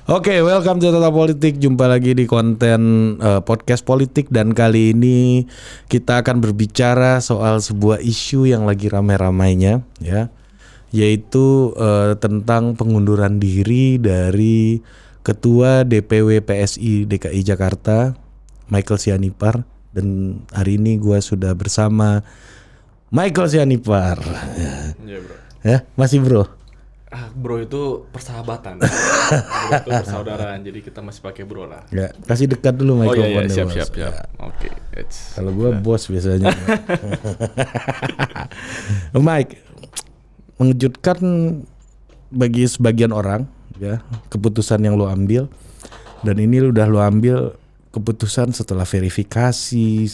Oke, welcome to Tata Politik. Jumpa lagi di konten podcast politik, dan kali ini kita akan berbicara soal sebuah isu yang lagi ramai-ramainya, ya, yaitu tentang pengunduran diri dari Ketua DPW PSI DKI Jakarta, Michael Sianipar. Dan hari ini gue sudah bersama Michael Sianipar. Iya bro. Ya, masih bro. Bro itu persahabatan. Bro itu persaudaraan, jadi kita masih pakai bro lah. Ya, kasih dekat dulu Oh mikrofonnya. iya, siap. Ya. Oke. Kalau gue bos biasanya. Mike, mengejutkan bagi sebagian orang, ya, keputusan yang lo ambil. Dan ini udah lo ambil keputusan setelah verifikasi,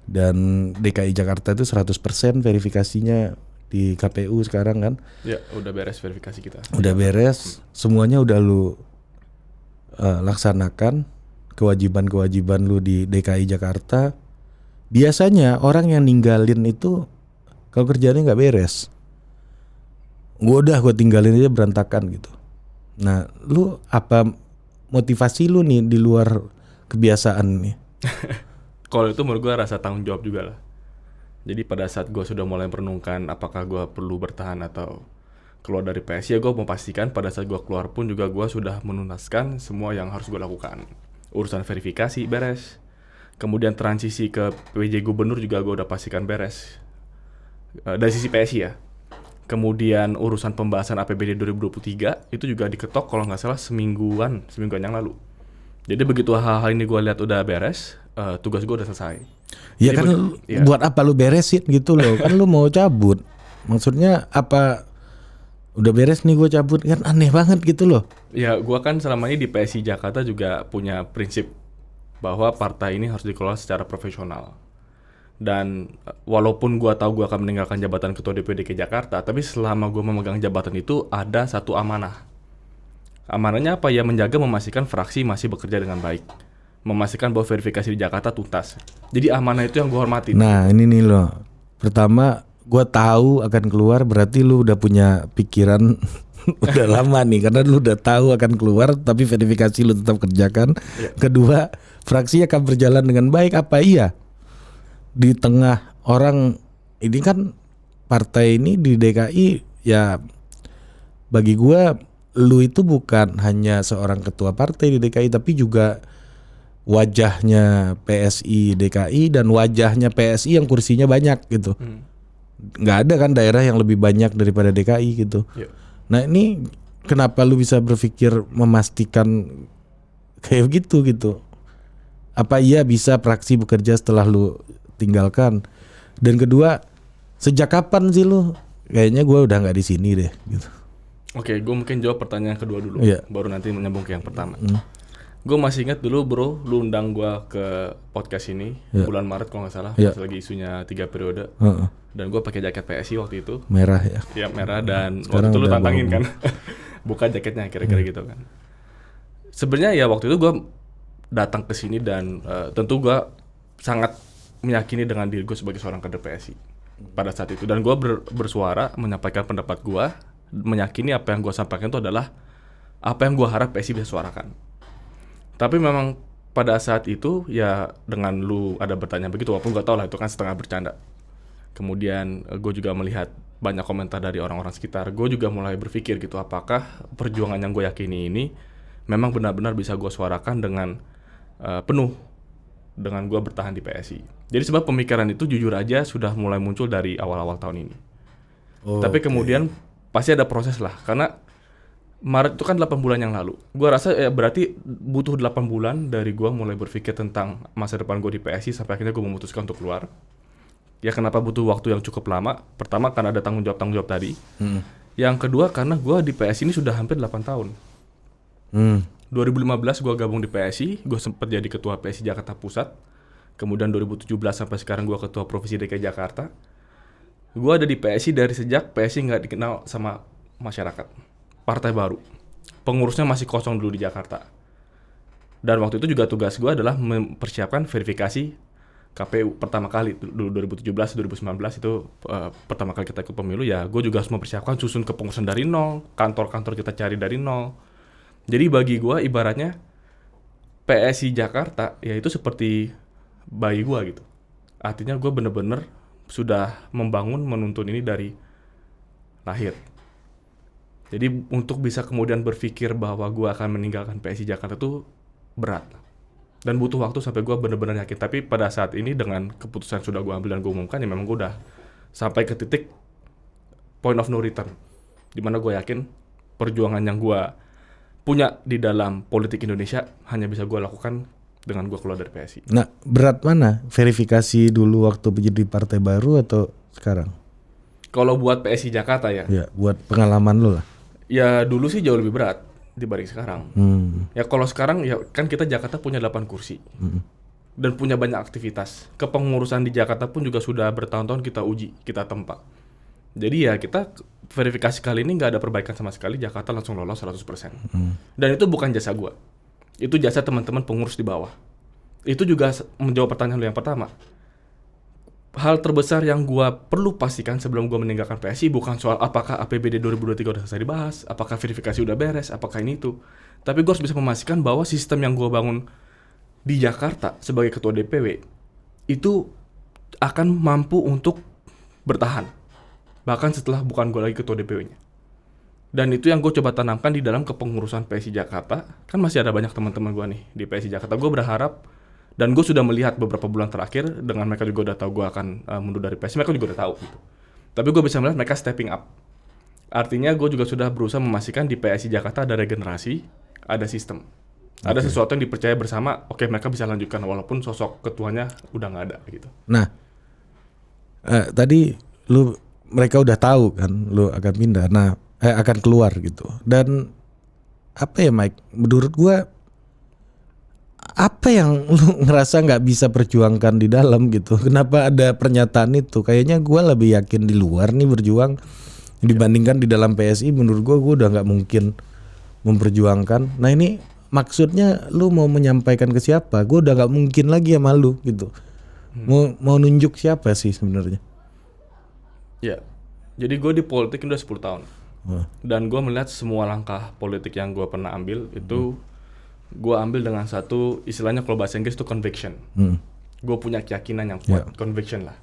dan DKI Jakarta itu 100% verifikasinya di KPU sekarang kan. Ya, udah beres verifikasi kita. Udah beres, semuanya udah lu laksanakan, kewajiban lu di DKI Jakarta. Biasanya orang yang ninggalin itu kalau kerjaannya nggak beres, gue tinggalin aja berantakan gitu. Nah, lu apa motivasi lu nih di luar kebiasaan nih? Kalau itu menurut gue rasa tanggung jawab juga lah. Jadi pada saat gue sudah mulai merenungkan apakah gue perlu bertahan atau keluar dari PSI, ya gue mau pastikan pada saat gue keluar pun juga gue sudah menuntaskan semua yang harus gue lakukan. Urusan verifikasi beres, kemudian transisi ke PJ Gubernur juga gue udah pastikan beres dari sisi PSI ya. Kemudian urusan pembahasan APBD 2023 itu juga diketok kalau nggak salah semingguan yang lalu. Jadi begitu hal-hal ini gue lihat udah beres, tugas gue udah selesai. Ya kan, buat apa lu beresin gitu loh? Kan lu mau cabut. Maksudnya apa? Udah beres nih gue cabut, kan aneh banget gitu loh. Ya gue kan selama ini di PSI Jakarta juga punya prinsip bahwa partai ini harus dikelola secara profesional. Dan walaupun gue tahu gue akan meninggalkan jabatan Ketua DPW DKI Jakarta, tapi selama gue memegang jabatan itu ada satu amanah. Amanahnya apa ya? Menjaga memastikan fraksi masih bekerja dengan baik. Memastikan bahwa verifikasi di Jakarta tuntas. Jadi amanah itu yang gue hormati. Nah ini nih loh. Pertama, gue tahu akan keluar, berarti lu udah punya pikiran udah lama nih, karena lu udah tahu akan keluar, tapi verifikasi lu tetap kerjakan. Ya. Kedua, fraksi akan berjalan dengan baik. Apa iya? Di tengah orang ini kan partai ini di DKI, ya bagi gue lu itu bukan hanya seorang ketua partai di DKI, tapi juga wajahnya PSI DKI dan wajahnya PSI yang kursinya banyak gitu. Nggak ada kan daerah yang lebih banyak daripada DKI gitu. Yeah. Nah ini kenapa lu bisa berpikir memastikan kayak gitu? Apa iya bisa fraksi bekerja setelah lu tinggalkan? Dan kedua, sejak kapan sih lu? Kayaknya gue udah nggak di sini deh gitu. Oke, gue mungkin jawab pertanyaan kedua dulu, baru nanti menyambung ke yang pertama. Gue masih ingat dulu bro, lu undang gue ke podcast ini bulan Maret kalau nggak salah, pas lagi isunya 3 periode. Dan gue pakai jaket PSI waktu itu. Merah ya? Iya merah, dan sekarang waktu itu lu tantangin kan, buka jaketnya kira-kira gitu kan. Sebenarnya ya waktu itu gue datang ke sini dan tentu gue sangat meyakini dengan diri gue sebagai seorang kader PSI pada saat itu. Dan gue bersuara menyampaikan pendapat gue, meyakini apa yang gue sampaikan itu adalah apa yang gue harap PSI bisa suarakan. Tapi memang pada saat itu ya dengan lu ada bertanya begitu, walaupun gue tau lah itu kan setengah bercanda. Kemudian gue juga melihat banyak komentar dari orang-orang sekitar. Gue juga mulai berpikir gitu, apakah perjuangan yang gue yakini ini memang benar-benar bisa gue suarakan dengan penuh dengan gue bertahan di PSI. Jadi sebab pemikiran itu jujur aja sudah mulai muncul dari awal-awal tahun ini. Tapi kemudian pasti ada proses lah, karena Maret itu kan 8 bulan yang lalu. Gue rasa berarti butuh 8 bulan dari gue mulai berpikir tentang masa depan gue di PSI sampai akhirnya gue memutuskan untuk keluar. Ya kenapa butuh waktu yang cukup lama? Pertama karena ada tanggung jawab tadi. Yang kedua karena gue di PSI ini sudah hampir 8 tahun. 2015 gue gabung di PSI, gue sempat jadi ketua PSI Jakarta Pusat. Kemudian 2017 sampai sekarang gue ketua Provinsi DKI Jakarta. Gue ada di PSI dari sejak PSI nggak dikenal sama masyarakat. Partai baru, pengurusnya masih kosong dulu di Jakarta. Dan waktu itu juga tugas gue adalah mempersiapkan verifikasi KPU pertama kali dulu 2017 2019 itu pertama kali kita ikut pemilu, ya gue juga harus mempersiapkan susun kepengurusan dari nol, kantor-kantor kita cari dari nol. Jadi bagi gue ibaratnya PSI Jakarta ya itu seperti bayi gue gitu. Artinya gue bener-bener sudah membangun, menuntun ini dari lahir. Jadi untuk bisa kemudian berpikir bahwa gue akan meninggalkan PSI Jakarta itu berat. Dan butuh waktu sampai gue benar-benar yakin. Tapi pada saat ini dengan keputusan sudah gue ambil dan gue umumkan, ya memang gue udah sampai ke titik point of no return. Dimana gue yakin perjuangan yang gue punya di dalam politik Indonesia hanya bisa gue lakukan dengan gue keluar dari PSI. Nah, berat mana? Verifikasi dulu waktu menjadi partai baru atau sekarang? Kalau buat PSI Jakarta ya? Ya, buat pengalaman lu lah. Ya dulu sih jauh lebih berat dibanding sekarang. Ya kalau sekarang ya kan kita Jakarta punya 8 kursi. Dan punya banyak aktivitas. Kepengurusan di Jakarta pun juga sudah bertahun-tahun kita uji, kita tempa. Jadi ya kita verifikasi kali ini nggak ada perbaikan sama sekali, Jakarta langsung lolos 100%. Dan itu bukan jasa gua. Itu jasa teman-teman pengurus di bawah. Itu juga menjawab pertanyaan lu yang pertama. Hal terbesar yang gua perlu pastikan sebelum gua meninggalkan PSI bukan soal apakah APBD 2023 udah selesai dibahas, apakah verifikasi udah beres, apakah ini itu. Tapi gua harus bisa memastikan bahwa sistem yang gua bangun di Jakarta sebagai ketua DPW itu akan mampu untuk bertahan. Bahkan setelah bukan gua lagi ketua DPW-nya. Dan itu yang gue coba tanamkan di dalam kepengurusan PSI Jakarta. Kan masih ada banyak teman-teman gue nih di PSI Jakarta. Gue berharap, dan gue sudah melihat beberapa bulan terakhir, dengan mereka juga udah tahu gue akan mundur dari PSI, mereka juga udah tahu gitu. Tapi gue bisa melihat mereka stepping up. Artinya gue juga sudah berusaha memastikan di PSI Jakarta ada regenerasi, ada sistem. Ada sesuatu yang dipercaya bersama, oke mereka bisa lanjutkan walaupun sosok ketuanya udah nggak ada gitu. Nah, tadi mereka udah tahu kan lu akan pindah. Nah, akan keluar gitu. Dan apa ya Mike, menurut gua apa yang lu ngerasa nggak bisa perjuangkan di dalam gitu? Kenapa ada pernyataan itu? Kayaknya gua lebih yakin di luar nih berjuang dibandingkan di dalam PSI. Menurut gua udah nggak mungkin memperjuangkan. Nah ini maksudnya lu mau menyampaikan ke siapa? Gua udah nggak mungkin lagi sama lu gitu. Mau nunjuk siapa sih sebenarnya? Ya, jadi gue di politik udah 10 tahun. Dan gue melihat semua langkah politik yang gue pernah ambil itu gue ambil dengan satu istilahnya kalau bahasa Inggris itu conviction. Gue punya keyakinan yang kuat, conviction lah.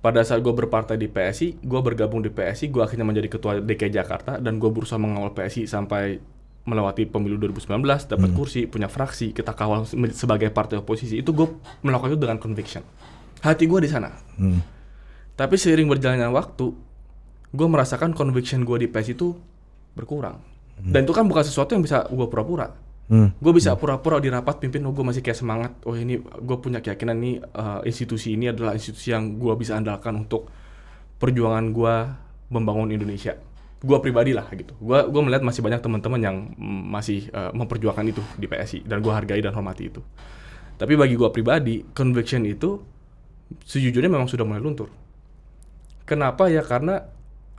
Pada saat gue berpartai di PSI, gue bergabung di PSI, gue akhirnya menjadi ketua DKI Jakarta dan gue berusaha mengawal PSI sampai melewati pemilu 2019, dapat kursi, punya fraksi, kita kawal sebagai partai oposisi. Itu gue melakukan itu dengan conviction. Hati gue di sana. Tapi seiring berjalannya waktu, gue merasakan conviction gue di PSI itu berkurang. Dan itu kan bukan sesuatu yang bisa gue pura-pura. Gue bisa pura-pura di rapat pimpin, gue masih kayak semangat. Oh ini gue punya keyakinan nih institusi ini adalah institusi yang gue bisa andalkan untuk perjuangan gue membangun Indonesia. Gue pribadi lah gitu. Gue melihat masih banyak teman-teman yang masih memperjuangkan itu di PSI. Dan gue hargai dan hormati itu. Tapi bagi gue pribadi, conviction itu sejujurnya memang sudah mulai luntur. Kenapa ya? Karena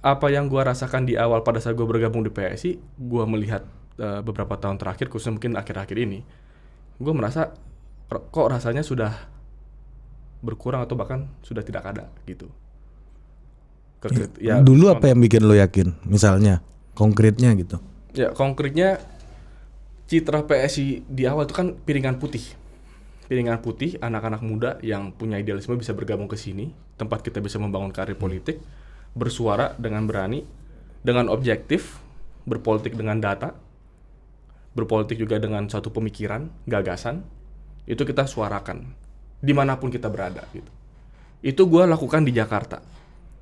apa yang gue rasakan di awal pada saat gue bergabung di PSI, gue melihat beberapa tahun terakhir, khususnya mungkin akhir-akhir ini, gue merasa kok rasanya sudah berkurang atau bahkan sudah tidak ada gitu. Ya, dulu apa yang bikin lo yakin? Misalnya, konkretnya gitu. Ya, konkretnya citra PSI di awal itu kan piringan putih. Piringan putih, anak-anak muda yang punya idealisme bisa bergabung ke sini, tempat kita bisa membangun karir politik, bersuara dengan berani, dengan objektif, berpolitik dengan data, berpolitik juga dengan suatu pemikiran, gagasan, itu kita suarakan dimanapun kita berada gitu. Itu gue lakukan di Jakarta.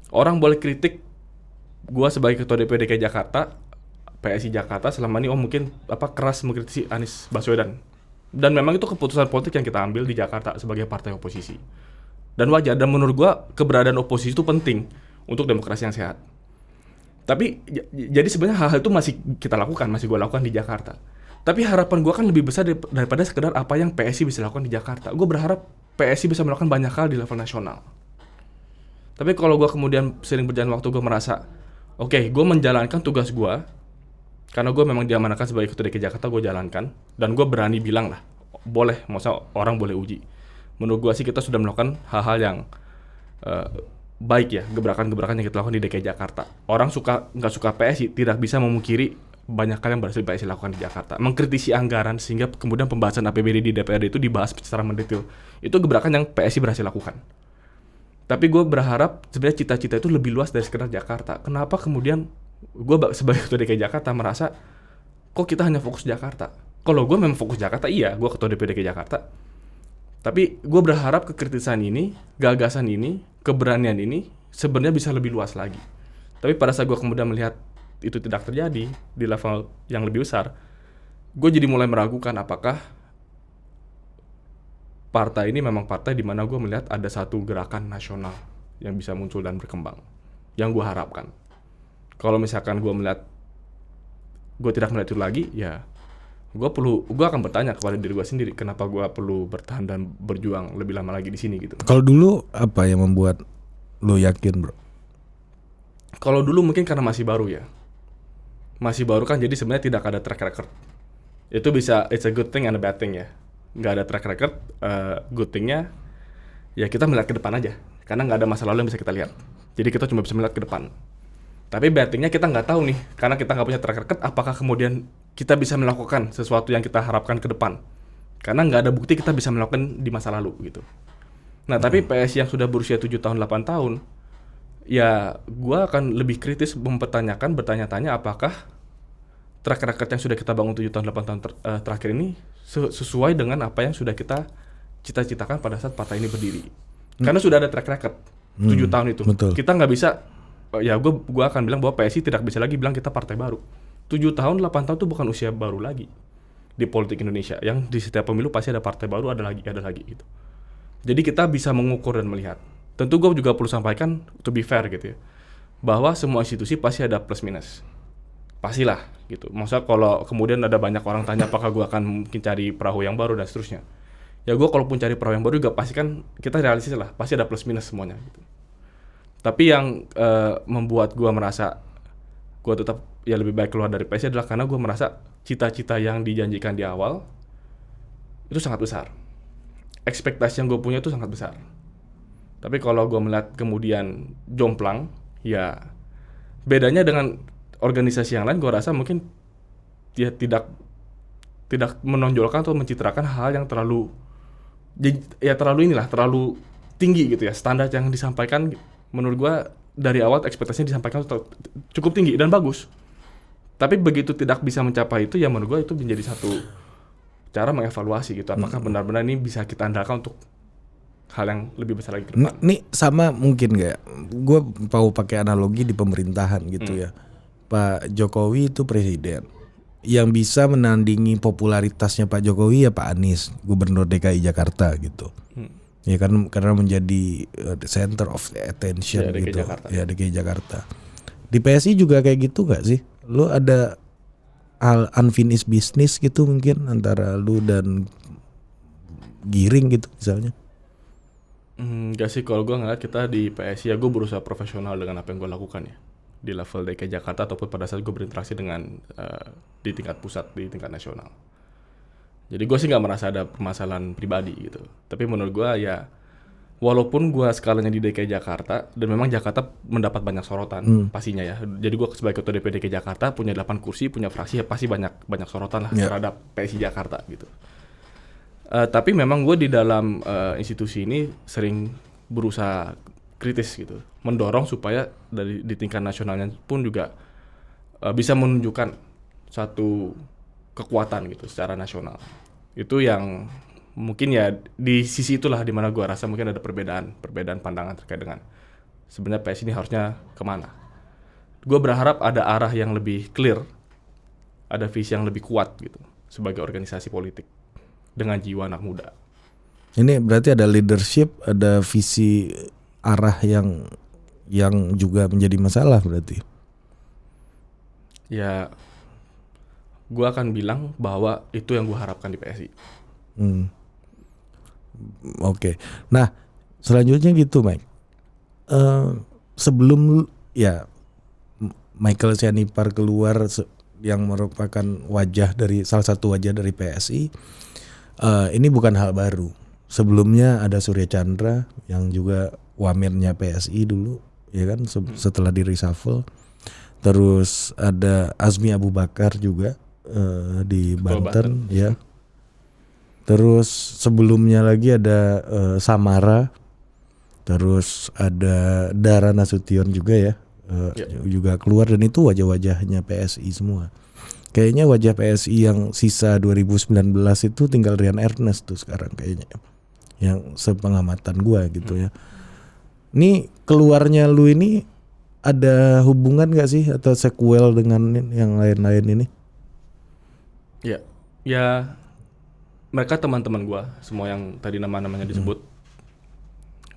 Orang boleh kritik gue sebagai ketua DPD DKI Jakarta, PSI Jakarta selama ini mungkin keras mengkritisi Anies Baswedan. Dan memang itu keputusan politik yang kita ambil di Jakarta sebagai partai oposisi. Dan wajar, dan menurut gue keberadaan oposisi itu penting untuk demokrasi yang sehat. Tapi jadi sebenarnya hal-hal itu masih kita lakukan, masih gue lakukan di Jakarta. Tapi harapan gue kan lebih besar daripada sekedar apa yang PSI bisa lakukan di Jakarta. Gue berharap PSI bisa melakukan banyak hal di level nasional. Tapi kalau gue kemudian sering berjalan waktu, gue merasa oke, gue menjalankan tugas gue karena gue memang diamanahkan sebagai ketua DKI Jakarta, gue jalankan. Dan gue berani bilang lah, boleh, maksudnya orang boleh uji Menurut gua sih kita sudah melakukan hal-hal yang baik ya, gebrakan-gebrakan yang kita lakukan di DKI Jakarta. Orang nggak suka PSI tidak bisa memungkiri banyak hal yang berhasil PSI lakukan di Jakarta. Mengkritisi anggaran sehingga kemudian pembahasan APBD di DPRD itu dibahas secara mendetail. Itu gebrakan yang PSI berhasil lakukan. Tapi gue berharap sebenarnya cita-cita itu lebih luas dari sekedar Jakarta. Kenapa kemudian gue sebagai ketua DKI Jakarta merasa kok kita hanya fokus Jakarta? Kalau gue memang fokus Jakarta, iya, gue ketua DPD DKI Jakarta. Tapi gue berharap kekritisan ini, gagasan ini, keberanian ini sebenarnya bisa lebih luas lagi. Tapi pada saat gue kemudian melihat itu tidak terjadi di level yang lebih besar, gue jadi mulai meragukan apakah partai ini memang partai di mana gue melihat ada satu gerakan nasional yang bisa muncul dan berkembang, yang gue harapkan. Kalau misalkan gue tidak melihat itu lagi, ya gue akan bertanya kepada diri gue sendiri, kenapa gue perlu bertahan dan berjuang lebih lama lagi di sini gitu. Kalau dulu apa yang membuat lo yakin, bro? Kalau dulu mungkin karena masih baru ya. Masih baru kan, jadi sebenarnya tidak ada track record. Itu bisa, it's a good thing and a bad thing ya. Nggak ada track record, good thingnya ya kita melihat ke depan aja. Karena nggak ada masa lalu yang bisa kita lihat. Jadi kita cuma bisa melihat ke depan. Tapi bad thingnya kita nggak tahu nih, karena kita nggak punya track record, apakah kemudian kita bisa melakukan sesuatu yang kita harapkan ke depan. Karena nggak ada bukti kita bisa melakukan di masa lalu gitu. Nah tapi PSI yang sudah berusia 7 tahun, 8 tahun, ya gue akan lebih kritis bertanya-tanya apakah track record yang sudah kita bangun 7 tahun, 8 tahun terakhir ini sesuai dengan apa yang sudah kita cita-citakan pada saat partai ini berdiri. Karena sudah ada track record 7 tahun itu. Betul. Kita nggak bisa, ya gue akan bilang bahwa PSI tidak bisa lagi bilang kita partai baru. 7 tahun, 8 tahun itu bukan usia baru lagi di politik Indonesia. Yang di setiap pemilu pasti ada partai baru, ada lagi gitu. Jadi kita bisa mengukur dan melihat. Tentu gue juga perlu sampaikan, to be fair gitu ya, bahwa semua institusi pasti ada plus minus. Pastilah gitu. Maksudnya kalau kemudian ada banyak orang tanya apakah gue akan mungkin cari perahu yang baru dan seterusnya. Ya gue kalaupun cari perahu yang baru juga pasti kan kita realistis lah, pasti ada plus minus semuanya gitu. Tapi yang membuat gue merasa gue tetap ya lebih baik keluar dari PSI adalah karena gue merasa cita-cita yang dijanjikan di awal itu sangat besar. Ekspektasi yang gue punya itu sangat besar. Tapi kalau gue melihat kemudian jomplang, ya bedanya dengan organisasi yang lain, gue rasa mungkin dia tidak menonjolkan atau mencitrakan hal yang terlalu tinggi gitu ya. Standar yang disampaikan menurut gue dari awal ekspektasinya disampaikan cukup tinggi dan bagus. Tapi begitu tidak bisa mencapai itu, ya menurut gue itu menjadi satu cara mengevaluasi gitu. Apakah benar-benar ini bisa kita andalkan untuk hal yang lebih besar lagi ke depan. Ini sama mungkin gak? Gue mau pakai analogi di pemerintahan gitu ya. Pak Jokowi itu presiden. Yang bisa menandingi popularitasnya Pak Jokowi ya Pak Anies, Gubernur DKI Jakarta gitu. Ya kan, karena menjadi the center of attention ya, gitu. Jakarta. Ya DKI Jakarta. Di PSI juga kayak gitu gak sih? Lu ada hal unfinished business gitu mungkin antara lu dan Giring gitu misalnya? Enggak sih, kalau gue ngeliat kita di PSI ya gue berusaha profesional dengan apa yang gue lakukan ya di level DKI Jakarta ataupun pada saat gue berinteraksi dengan di tingkat pusat, di tingkat nasional. Jadi gue sih nggak merasa ada permasalahan pribadi gitu. Tapi menurut gue ya walaupun gue skalanya di DKI Jakarta dan memang Jakarta mendapat banyak sorotan pastinya ya. Jadi gue sebagai ketua DPD DKI Jakarta punya 8 kursi, punya fraksi ya pasti banyak sorotan lah terhadap PSI Jakarta gitu. Tapi memang gue di dalam institusi ini sering berusaha kritis gitu, mendorong supaya di tingkat nasionalnya pun juga bisa menunjukkan satu kekuatan gitu secara nasional. Itu yang mungkin ya di sisi itulah di mana gue rasa mungkin ada perbedaan pandangan terkait dengan sebenarnya PSI ini harusnya kemana. Gue berharap ada arah yang lebih clear, ada visi yang lebih kuat gitu sebagai organisasi politik dengan jiwa anak muda. Ini berarti ada leadership, ada visi arah yang juga menjadi masalah berarti. Ya, gue akan bilang bahwa itu yang gue harapkan di PSI. Oke. Nah, selanjutnya gitu, Mike. Sebelum ya Michael Sianipar keluar yang merupakan salah satu wajah dari PSI, ini bukan hal baru. sebelumnya ada Surya Chandra yang juga wamennya PSI dulu, ya kan, setelah di reshuffle. Terus ada Azmi Abu Bakar juga di Banten, ya. Terus sebelumnya lagi ada Samara. Terus ada Dara Nasution juga ya, juga keluar, dan itu wajah-wajahnya PSI semua. Kayaknya wajah PSI yang sisa 2019 itu tinggal Rian Ernest tuh sekarang kayaknya, yang sepengamatan gua gitu ya. Ini keluarnya lu ini ada hubungan gak sih atau sequel dengan yang lain-lain ini? Ya mereka teman-teman gua semua yang tadi nama-namanya disebut.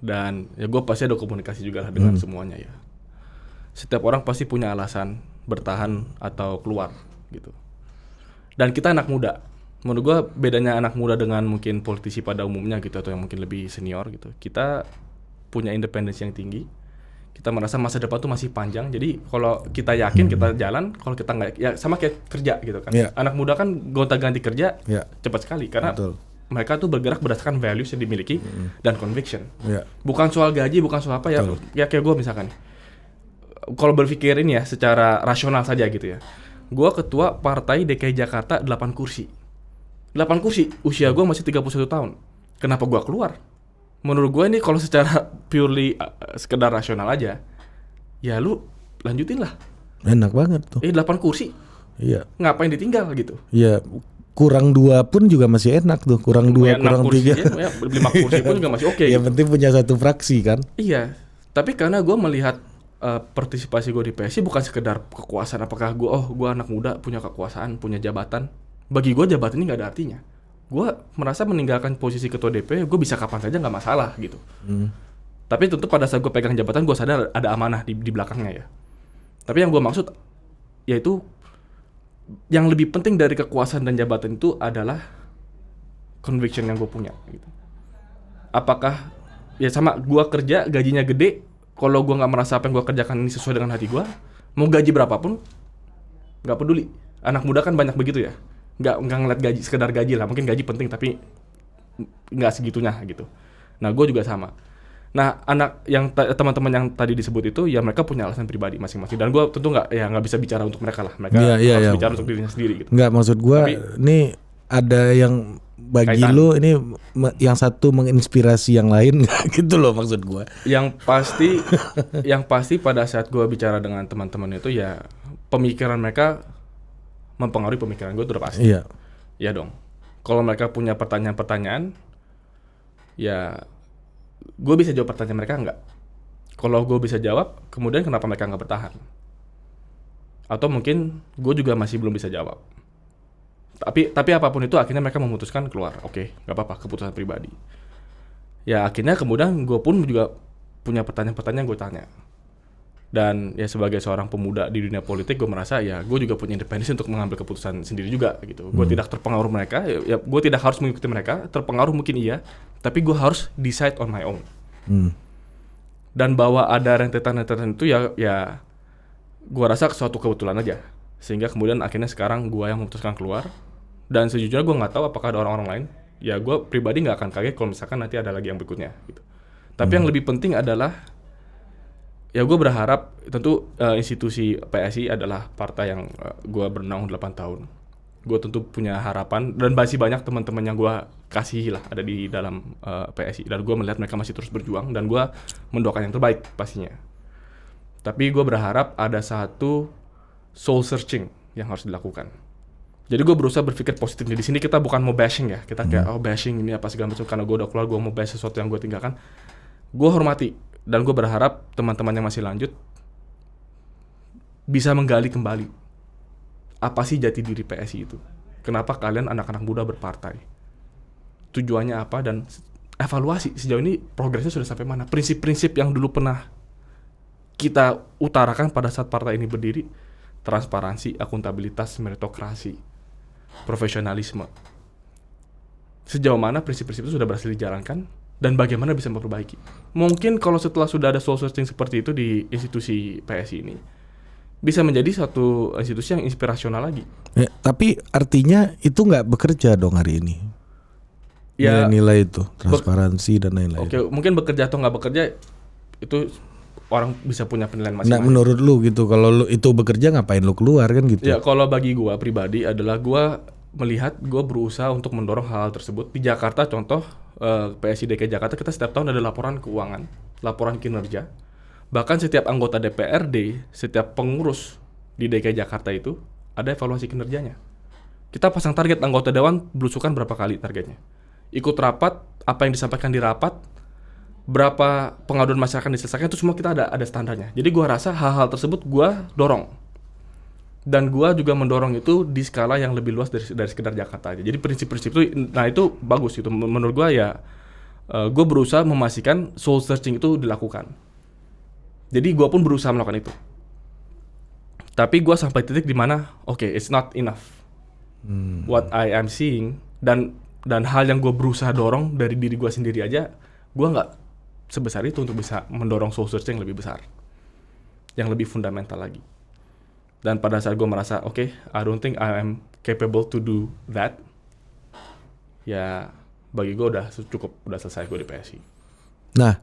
Dan ya gue pasti ada komunikasi juga lah dengan semuanya ya. Setiap orang pasti punya alasan bertahan atau keluar gitu. Dan kita anak muda. Menurut gue bedanya anak muda dengan mungkin politisi pada umumnya gitu, atau yang mungkin lebih senior gitu. Kita punya independensi yang tinggi. Kita merasa masa depan tuh masih panjang. Jadi kalau kita yakin kita jalan, kalau kita nggak, ya sama kayak kerja gitu kan. Anak muda kan gonta-ganti kerja cepat sekali karena mereka tuh bergerak berdasarkan values yang dimiliki dan conviction. Bukan soal gaji, bukan soal apa ya. Ya kayak gue misalkan nih. Kalau berpikir ini ya secara rasional saja gitu ya. Gue ketua partai DKI Jakarta 8 kursi. 8 kursi, usia gue masih 31 tahun. Kenapa gue keluar? Menurut gue ini kalau secara purely sekedar rasional aja, ya lu lanjutin lah. Enak banget tuh. 8 kursi. Iya. Ngapain ditinggal gitu? Iya. Kurang 2 pun juga masih enak tuh. Kurang 2, kurang 3. Ya, 5 kursi pun juga masih oke. Yang penting punya satu fraksi kan. Iya. Tapi karena gue melihat partisipasi gue di PSI bukan sekedar kekuasaan. Apakah gue anak muda punya kekuasaan, punya jabatan. Bagi gue jabatan ini gak ada artinya. Gue merasa meninggalkan posisi ketua DP, gue bisa kapan saja gak masalah gitu. Tapi tentu pada saat gue pegang jabatan, gue sadar ada amanah di belakangnya ya. Tapi yang gue maksud yaitu yang lebih penting dari kekuasaan dan jabatan itu adalah conviction yang gue punya gitu. Apakah ya sama gue kerja gajinya gede, kalau gue nggak merasa apa yang gue kerjakan ini sesuai dengan hati gue, mau gaji berapapun nggak peduli. Anak muda kan banyak begitu ya, nggak ngeliat gaji sekedar gaji lah, mungkin gaji penting tapi nggak segitunya gitu. Nah gue juga sama. Nah anak yang teman-teman yang tadi disebut itu ya mereka punya alasan pribadi masing-masing, dan gue tentu nggak bisa bicara untuk mereka lah, mereka harus bicara untuk dirinya sendiri gitu. Nggak, maksud gue ini ada yang bagi kaitan. Lu ini yang satu menginspirasi yang lain gitu loh maksud gue. Yang pasti pada saat gue bicara dengan teman-teman itu ya pemikiran mereka mempengaruhi pemikiran gue, itu udah pasti. Iya dong. Kalau mereka punya pertanyaan-pertanyaan ya gue bisa jawab pertanyaan mereka enggak. Kalau gue bisa jawab, kemudian kenapa mereka nggak bertahan? Atau mungkin gue juga masih belum bisa jawab. Tapi apapun itu akhirnya mereka memutuskan keluar. Oke, nggak apa-apa, keputusan pribadi. Ya akhirnya kemudian gue pun juga punya pertanyaan-pertanyaan gue tanya. Dan ya sebagai seorang pemuda di dunia politik, gue merasa ya gue juga punya independensi untuk mengambil keputusan sendiri juga gitu. Gue tidak terpengaruh mereka, ya gue tidak harus mengikuti mereka. Terpengaruh mungkin iya, tapi gue harus decide on my own. Dan bahwa ada rentetan-rentetan itu ya gue rasa suatu kebetulan aja. Sehingga kemudian akhirnya sekarang gue yang memutuskan keluar. Dan sejujurnya gue nggak tahu apakah ada orang-orang lain. Ya gue pribadi nggak akan kaget kalau misalkan nanti ada lagi yang berikutnya gitu. Tapi yang lebih penting adalah ya gue berharap tentu institusi PSI adalah partai yang gue bernaung 8 tahun. Gue tentu punya harapan dan masih banyak teman-teman yang gue kasihi lah ada di dalam PSI. Dan gue melihat mereka masih terus berjuang dan gue mendoakan yang terbaik pastinya. Tapi gue berharap ada satu soul searching yang harus dilakukan. Jadi gue berusaha berpikir positif. Di sini kita bukan mau bashing ya. Kita kayak bashing ini apa segala macam karena gue udah keluar, gue mau bash sesuatu yang gue tinggalkan. Gue hormati. Dan gue berharap teman-teman yang masih lanjut bisa menggali kembali apa sih jati diri PSI itu. Kenapa kalian anak-anak muda berpartai? Tujuannya apa dan evaluasi sejauh ini progresnya sudah sampai mana? Prinsip-prinsip yang dulu pernah kita utarakan pada saat partai ini berdiri, transparansi, akuntabilitas, meritokrasi, profesionalisme. Sejauh mana prinsip-prinsip itu sudah berhasil dijalankan? Dan bagaimana bisa memperbaiki. Mungkin kalau setelah sudah ada soul searching seperti itu di institusi PSI ini, bisa menjadi satu institusi yang inspirasional lagi. Tapi artinya itu nggak bekerja dong hari ini? Ya, nilai-nilai itu, transparansi dan lain-lain. Oke, mungkin bekerja atau nggak bekerja itu orang bisa punya penilaian Nah, masing-masing. menurut lu gitu, kalau lu itu bekerja ngapain lu keluar kan gitu? Ya, kalau bagi gua pribadi adalah gua melihat gua berusaha untuk mendorong hal tersebut. Di Jakarta contoh PSI DKI Jakarta kita setiap tahun ada laporan keuangan, laporan kinerja. Bahkan setiap anggota DPRD, setiap pengurus di DKI Jakarta itu ada evaluasi kinerjanya. Kita pasang target anggota dewan belusukan berapa kali targetnya. Ikut rapat, apa yang disampaikan di rapat, berapa pengaduan masyarakat diselesaikan, itu semua kita ada standarnya. Jadi gua rasa hal-hal tersebut gua dorong. Dan gua juga mendorong itu di skala yang lebih luas dari sekedar Jakarta aja. Jadi prinsip-prinsip itu, nah itu bagus itu. Menurut gua ya, gua berusaha memastikan soul searching itu dilakukan. Jadi gua pun berusaha melakukan itu. Tapi gua sampai titik di mana, oke, it's not enough. What I am seeing dan hal yang gue berusaha dorong dari diri gue sendiri aja, gue nggak sebesar itu untuk bisa mendorong soul searching yang lebih besar, yang lebih fundamental lagi. Dan pada saat gue merasa oke, I don't think I am capable to do that, ya bagi gue udah cukup, udah selesai gue di PSI. Nah,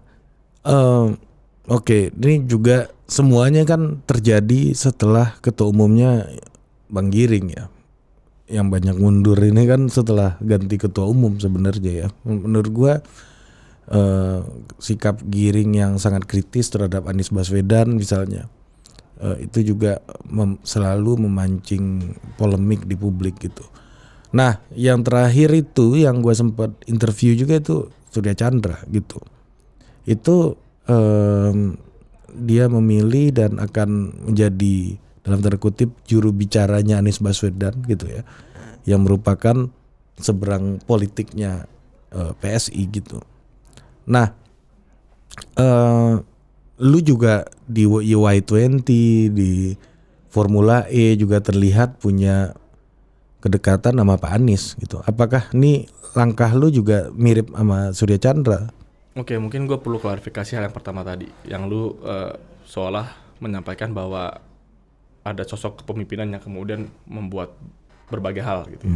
oke, ini juga semuanya kan terjadi setelah ketua umumnya Bang Giring ya. Yang banyak mundur ini kan setelah ganti ketua umum sebenarnya ya. Menurut gua sikap Giring yang sangat kritis terhadap Anies Baswedan misalnya, itu juga selalu memancing polemik di publik gitu. Nah, yang terakhir itu yang gua sempat interview juga itu Surya Chandra gitu. Itu dia memilih dan akan menjadi dalam tanda kutip juru bicaranya Anies Baswedan gitu ya, yang merupakan seberang politiknya PSI gitu. Nah, lu juga di Y20 di Formula E juga terlihat punya kedekatan sama Pak Anies gitu. Apakah ini langkah lu juga mirip sama Surya Chandra? Oke, mungkin gue perlu klarifikasi hal yang pertama tadi, yang lu seolah menyampaikan bahwa ada sosok kepemimpinan yang kemudian membuat berbagai hal gitu.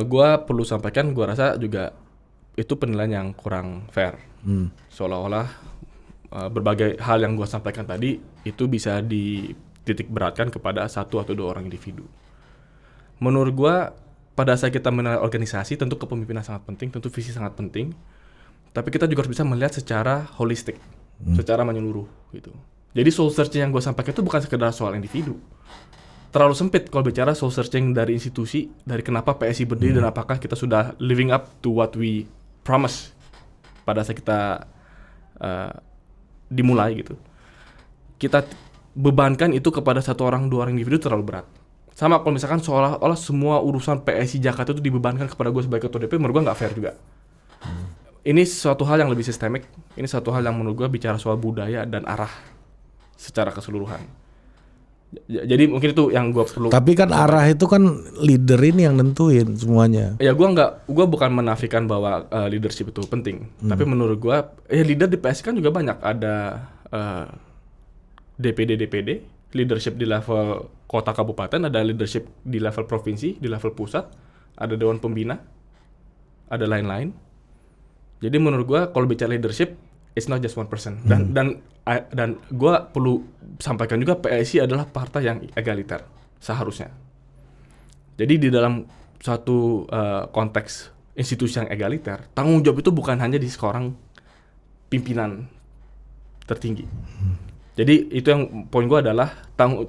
Gue perlu sampaikan, gue rasa juga itu penilaian yang kurang fair. Seolah-olah berbagai hal yang gue sampaikan tadi itu bisa dititik beratkan kepada satu atau dua orang individu. Menurut gue, pada saat kita menilai organisasi, tentu kepemimpinan sangat penting, tentu visi sangat penting. Tapi kita juga harus bisa melihat secara holistik, secara menyeluruh gitu. Jadi soul searching yang gue sampaikan itu bukan sekedar soal individu. Terlalu sempit kalau bicara soul searching dari institusi, dari kenapa PSI berdiri dan apakah kita sudah living up to what we promise pada saat kita dimulai gitu. Kita bebankan itu kepada satu orang, dua orang individu terlalu berat. Sama kalau misalkan seolah-olah semua urusan PSI Jakarta itu dibebankan kepada gue sebagai ketua DP, menurut gue nggak fair juga. Ini suatu hal yang lebih sistemik. Ini suatu hal yang menurut gue bicara soal budaya dan arah secara keseluruhan. Jadi mungkin itu yang gue perlu. Tapi kan arah itu kan leader ini yang nentuin semuanya. Ya gue bukan menafikan bahwa leadership itu penting. Tapi menurut gue, leader di PSI kan juga banyak. Ada DPD, leadership di level kota kabupaten, ada leadership di level provinsi, di level pusat, ada dewan pembina, ada lain-lain. Jadi menurut gue kalau bicara leadership, it's not just one person. Dan gue perlu sampaikan juga PSI adalah partai yang egaliter seharusnya. Jadi di dalam suatu konteks institusi yang egaliter, tanggung jawab itu bukan hanya di seorang pimpinan tertinggi. Jadi itu yang poin gue adalah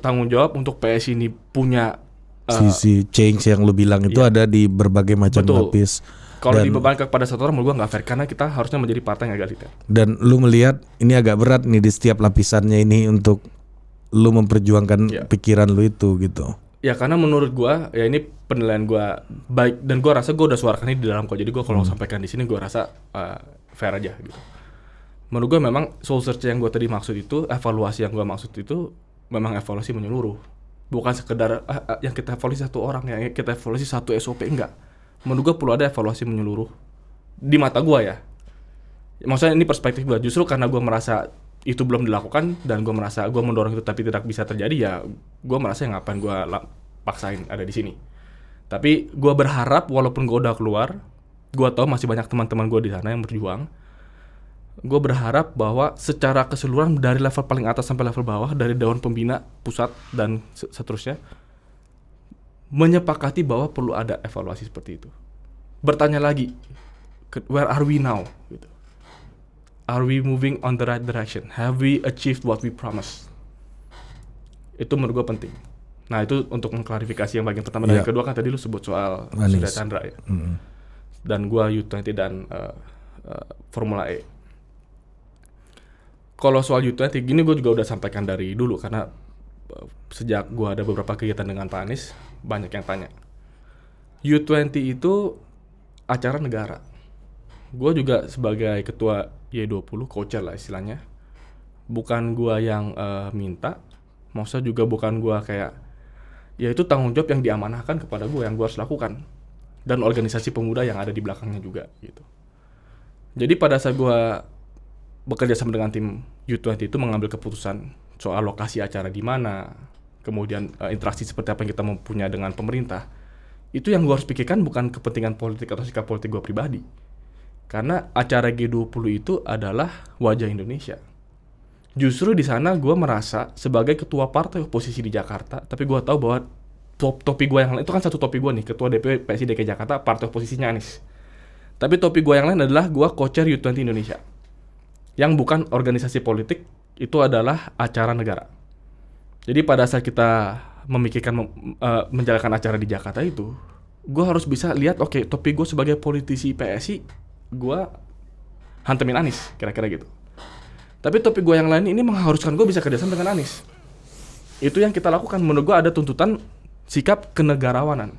tanggung jawab untuk PSI ini punya sisi change yang lu bilang itu ada di berbagai macam lapis. Kalau dibebankan kepada satu orang, menurut gue nggak fair karena kita harusnya menjadi partai yang egaliter. Dan lu melihat ini agak berat nih di setiap lapisannya ini untuk lu memperjuangkan pikiran lu itu gitu. Ya karena menurut gue ya ini penilaian gue baik dan gue rasa gue udah suarakan ini di dalam kok. Jadi gue kalau sampaikan di sini gue rasa fair aja gitu. Menurut gue memang soul search yang gue tadi maksud itu, evaluasi yang gue maksud itu memang evaluasi menyeluruh. Bukan sekedar yang kita evaluasi satu orang, yang kita evaluasi satu SOP, enggak. Menurut gue perlu ada evaluasi menyeluruh di mata gue ya. Maksudnya ini perspektif gue. Justru karena gue merasa itu belum dilakukan dan gue merasa gue mendorong itu tapi tidak bisa terjadi, ya gue merasa ngapain gue paksain ada di sini. Tapi gue berharap walaupun gue udah keluar, Gue tahu masih banyak teman-teman gue di sana yang berjuang. Gue berharap bahwa secara keseluruhan dari level paling atas sampai level bawah, dari Dewan Pembina pusat dan seterusnya, menyepakati bahwa perlu ada evaluasi seperti itu. Bertanya lagi, where are we now? Gitu. Are we moving on the right direction? Have we achieved what we promised? Itu menurut gue penting. Nah itu untuk mengklarifikasi yang bagian pertama. Dan yang kedua kan tadi lu sebut soal Surya Chandra ya. Dan gue U20 dan Formula E. Kalau soal U20 gini gue juga udah sampaikan dari dulu. Karena sejak gue ada beberapa kegiatan dengan Pak Anies, banyak yang tanya. U20 itu acara negara. Gue juga sebagai ketua Y20, co-chair lah istilahnya. Bukan gue yang minta. Maksudnya juga bukan gue kayak, ya itu tanggung jawab yang diamanahkan kepada gue, yang gue harus lakukan. Dan organisasi pemuda yang ada di belakangnya juga gitu. Jadi pada saat gue bekerja sama dengan tim U20 itu mengambil keputusan soal lokasi acara di mana, kemudian interaksi seperti apa yang kita mempunyai dengan pemerintah, itu yang gue harus pikirkan bukan kepentingan politik atau sikap politik gue pribadi. Karena acara G20 itu adalah wajah Indonesia. Justru di sana gue merasa sebagai ketua partai oposisi di Jakarta, tapi gue tahu bahwa topi gue yang lain, itu kan satu topi gue nih, ketua DPW PSI DKI Jakarta, partai oposisinya Anies. Tapi topi gue yang lain adalah gue co-chair U20 Indonesia. Yang bukan organisasi politik, itu adalah acara negara. Jadi pada saat kita memikirkan menjalankan acara di Jakarta itu, gue harus bisa lihat, oke, topi gue sebagai politisi PSI, gue hantemin Anies, kira-kira gitu. Tapi topi gue yang lain ini mengharuskan gue bisa kerjasama dengan Anies. Itu yang kita lakukan. Menurut gue ada tuntutan sikap kenegarawanan.